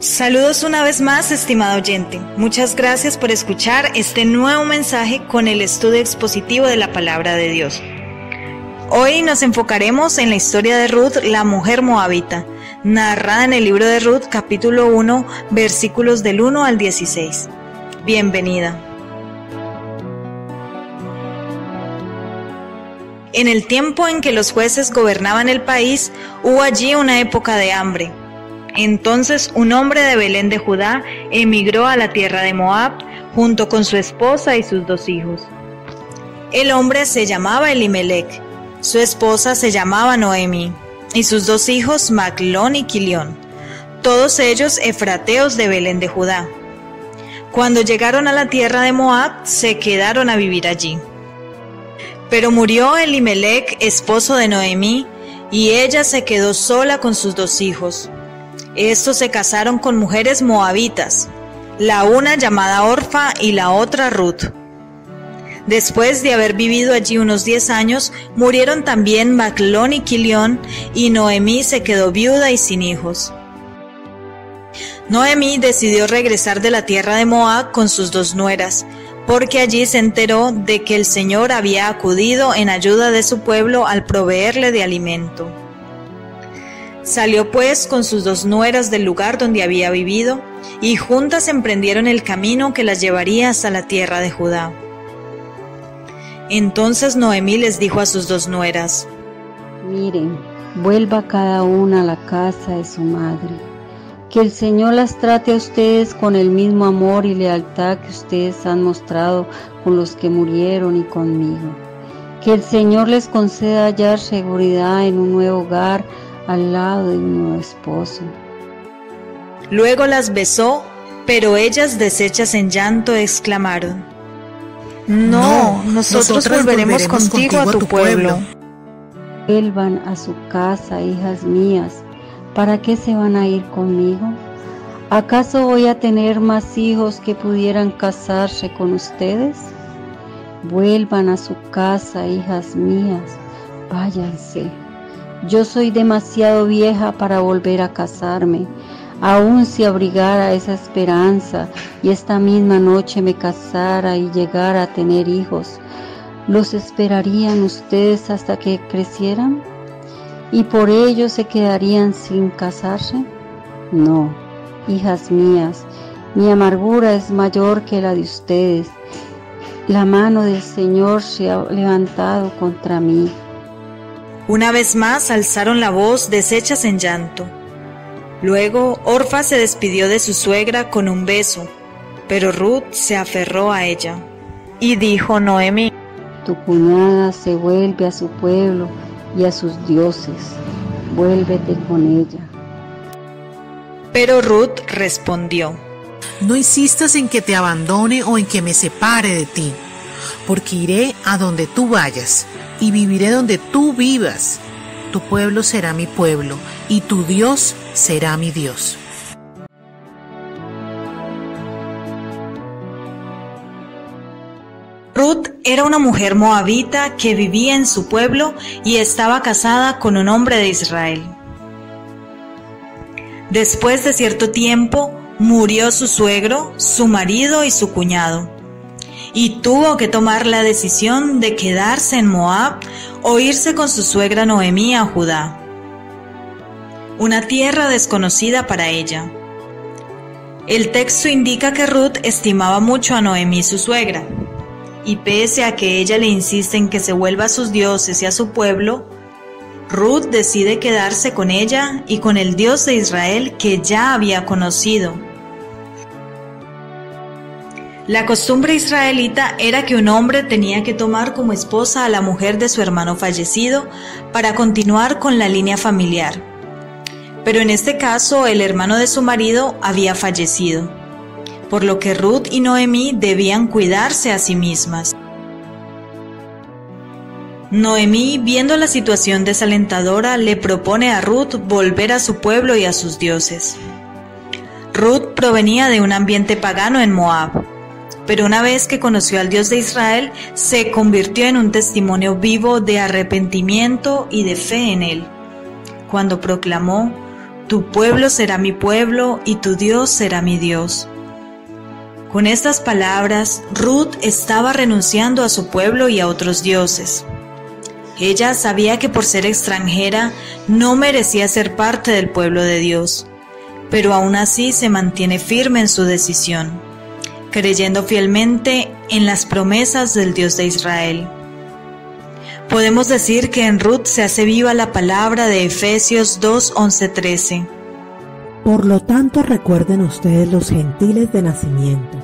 Saludos una vez más, estimado oyente. Muchas gracias por escuchar este nuevo mensaje con el estudio expositivo de la Palabra de Dios. Hoy nos enfocaremos en la historia de Ruth, la mujer moabita, narrada en el libro de Ruth, capítulo 1, versículos del 1 al 16. Bienvenida. En el tiempo en que los jueces gobernaban el país, hubo allí una época de hambre. Entonces un hombre de Belén de Judá emigró a la tierra de Moab junto con su esposa y sus 2 hijos. El hombre se llamaba Elimelec, su esposa se llamaba Noemi y sus 2 hijos Maclón y Quilión, todos ellos efrateos de Belén de Judá. Cuando llegaron a la tierra de Moab, se quedaron a vivir allí. Pero murió Elimelec, esposo de Noemi, y ella se quedó sola con sus 2 hijos. Estos se casaron con mujeres moabitas, la una llamada Orfa y la otra Ruth. Después de haber vivido allí unos 10 años, murieron también Maclón y Quilión, y Noemí se quedó viuda y sin hijos. Noemí decidió regresar de la tierra de Moab con sus 2 nueras, porque allí se enteró de que el Señor había acudido en ayuda de su pueblo al proveerle de alimento. Salió pues con sus 2 nueras del lugar donde había vivido, y juntas emprendieron el camino que las llevaría hasta la tierra de Judá. Entonces Noemí les dijo a sus 2 nueras: Miren, vuelva cada una a la casa de su madre. Que el Señor las trate a ustedes con el mismo amor y lealtad que ustedes han mostrado con los que murieron y conmigo. Que el Señor les conceda hallar seguridad en un nuevo hogar al lado de un nuevo esposo. Luego las besó, pero ellas, deshechas en llanto, exclamaron: No, nosotros volveremos contigo a tu pueblo. Vuelvan a su casa, hijas mías. ¿Para qué se van a ir conmigo? ¿Acaso voy a tener más hijos que pudieran casarse con ustedes? Vuelvan a su casa, hijas mías. Váyanse. Yo soy demasiado vieja para volver a casarme. Aún si abrigara esa esperanza y esta misma noche me casara y llegara a tener hijos, ¿los esperarían ustedes hasta que crecieran? ¿Y por ello se quedarían sin casarse? No, hijas mías, mi amargura es mayor que la de ustedes. La mano del Señor se ha levantado contra mí. Una vez más alzaron la voz, deshechas en llanto. Luego Orfa se despidió de su suegra con un beso, pero Ruth se aferró a ella. Y dijo Noemí: Tu cuñada se vuelve a su pueblo y a sus dioses. Vuélvete con ella. Pero Ruth respondió: No insistas en que te abandone o en que me separe de ti, porque iré a donde tú vayas y viviré donde tú vivas. Tu pueblo será mi pueblo y tu Dios será mi Dios. Ruth era una mujer moabita que vivía en su pueblo y estaba casada con un hombre de Israel. Después de cierto tiempo, murió su suegro, su marido y su cuñado, y tuvo que tomar la decisión de quedarse en Moab o irse con su suegra Noemí a Judá, una tierra desconocida para ella. El texto indica que Ruth estimaba mucho a Noemí, su suegra, y pese a que ella le insiste en que se vuelva a sus dioses y a su pueblo, Ruth decide quedarse con ella y con el Dios de Israel que ya había conocido. La costumbre israelita era que un hombre tenía que tomar como esposa a la mujer de su hermano fallecido para continuar con la línea familiar. Pero en este caso el hermano de su marido había fallecido, por lo que Ruth y Noemí debían cuidarse a sí mismas. Noemí, viendo la situación desalentadora, le propone a Ruth volver a su pueblo y a sus dioses. Ruth provenía de un ambiente pagano en Moab, pero una vez que conoció al Dios de Israel, se convirtió en un testimonio vivo de arrepentimiento y de fe en Él, cuando proclamó: Tu pueblo será mi pueblo y tu Dios será mi Dios. Con estas palabras, Ruth estaba renunciando a su pueblo y a otros dioses. Ella sabía que por ser extranjera no merecía ser parte del pueblo de Dios, pero aún así se mantiene firme en su decisión, creyendo fielmente en las promesas del Dios de Israel. Podemos decir que en Ruth se hace viva la palabra de Efesios 2:11-13. Por lo tanto, recuerden ustedes los gentiles de nacimiento,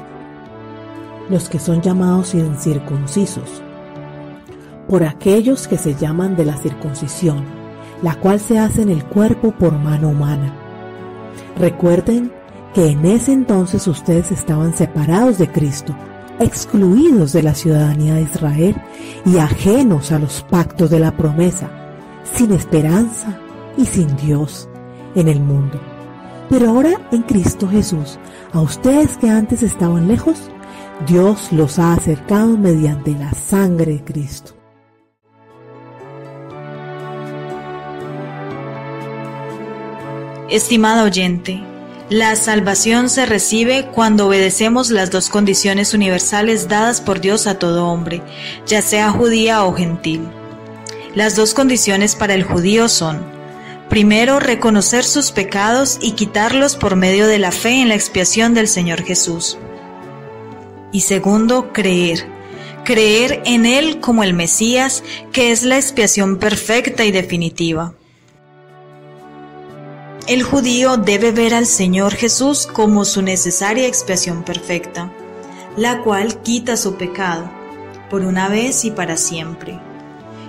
los que son llamados incircuncisos, por aquellos que se llaman de la circuncisión, la cual se hace en el cuerpo por mano humana. Recuerden que en ese entonces ustedes estaban separados de Cristo, excluidos de la ciudadanía de Israel y ajenos a los pactos de la promesa, sin esperanza y sin Dios en el mundo. Pero ahora en Cristo Jesús, a ustedes que antes estaban lejos, Dios los ha acercado mediante la sangre de Cristo. Estimado oyente, la salvación se recibe cuando obedecemos las dos condiciones universales dadas por Dios a todo hombre, ya sea judía o gentil. Las dos condiciones para el judío son: primero, reconocer sus pecados y quitarlos por medio de la fe en la expiación del Señor Jesús. Y segundo, creer en Él como el Mesías, que es la expiación perfecta y definitiva. El judío debe ver al Señor Jesús como su necesaria expiación perfecta, la cual quita su pecado, por una vez y para siempre.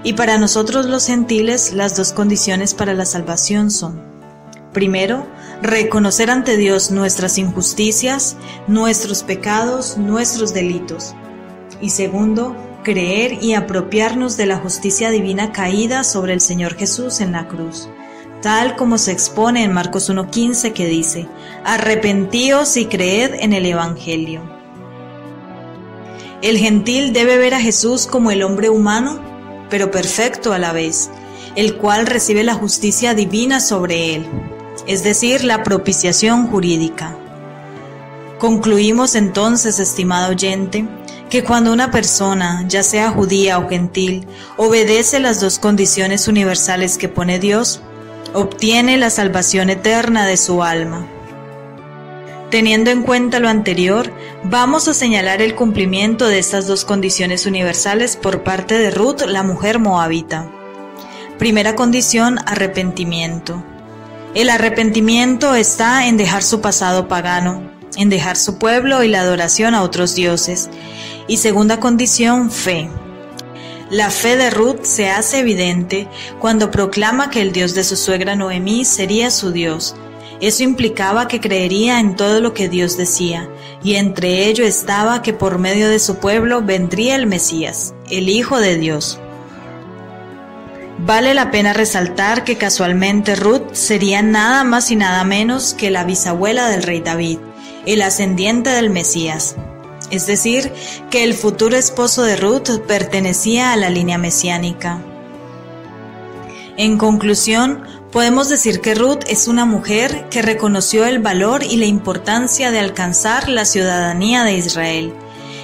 Y para nosotros los gentiles, las dos condiciones para la salvación son: primero, reconocer ante Dios nuestras injusticias, nuestros pecados, nuestros delitos. Y segundo, creer y apropiarnos de la justicia divina caída sobre el Señor Jesús en la cruz, tal como se expone en Marcos 1:15, que dice: arrepentíos y creed en el Evangelio. El gentil debe ver a Jesús como el hombre humano, pero perfecto a la vez, el cual recibe la justicia divina sobre él, es decir, la propiciación jurídica. Concluimos entonces, estimado oyente, que cuando una persona, ya sea judía o gentil, obedece las dos condiciones universales que pone Dios, obtiene la salvación eterna de su alma. Teniendo en cuenta lo anterior, vamos a señalar el cumplimiento de estas dos condiciones universales por parte de Ruth, la mujer moabita. Primera condición: arrepentimiento. El arrepentimiento está en dejar su pasado pagano, en dejar su pueblo y la adoración a otros dioses. Y segunda condición: fe. La fe de Ruth se hace evidente cuando proclama que el Dios de su suegra Noemí sería su Dios. Eso implicaba que creería en todo lo que Dios decía, y entre ello estaba que por medio de su pueblo vendría el Mesías, el Hijo de Dios. Vale la pena resaltar que casualmente Ruth sería nada más y nada menos que la bisabuela del rey David, el ascendiente del Mesías. Es decir, que el futuro esposo de Ruth pertenecía a la línea mesiánica. En conclusión, podemos decir que Ruth es una mujer que reconoció el valor y la importancia de alcanzar la ciudadanía de Israel,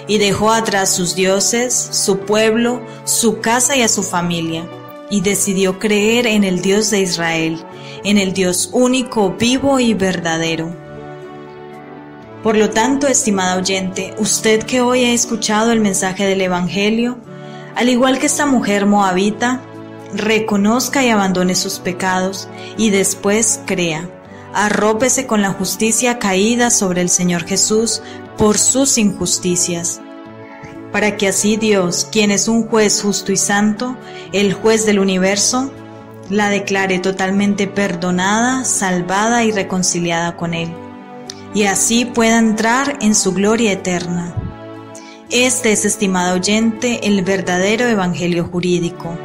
y dejó atrás sus dioses, su pueblo, su casa y a su familia, y decidió creer en el Dios de Israel, en el Dios único, vivo y verdadero. Por lo tanto, estimado oyente, usted que hoy ha escuchado el mensaje del Evangelio, al igual que esta mujer moabita, reconozca y abandone sus pecados y después crea. Arrópese con la justicia caída sobre el Señor Jesús por sus injusticias, para que así Dios, quien es un juez justo y santo, el juez del universo, la declare totalmente perdonada, salvada y reconciliada con Él, y así pueda entrar en su gloria eterna. Este es, estimado oyente, el verdadero evangelio jurídico.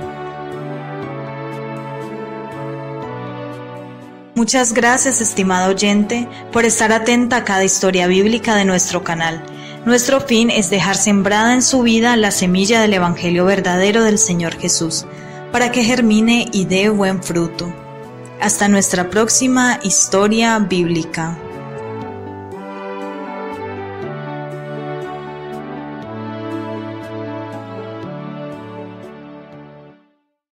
Muchas gracias, estimado oyente, por estar atenta a cada historia bíblica de nuestro canal. Nuestro fin es dejar sembrada en su vida la semilla del evangelio verdadero del Señor Jesús, para que germine y dé buen fruto. Hasta nuestra próxima historia bíblica.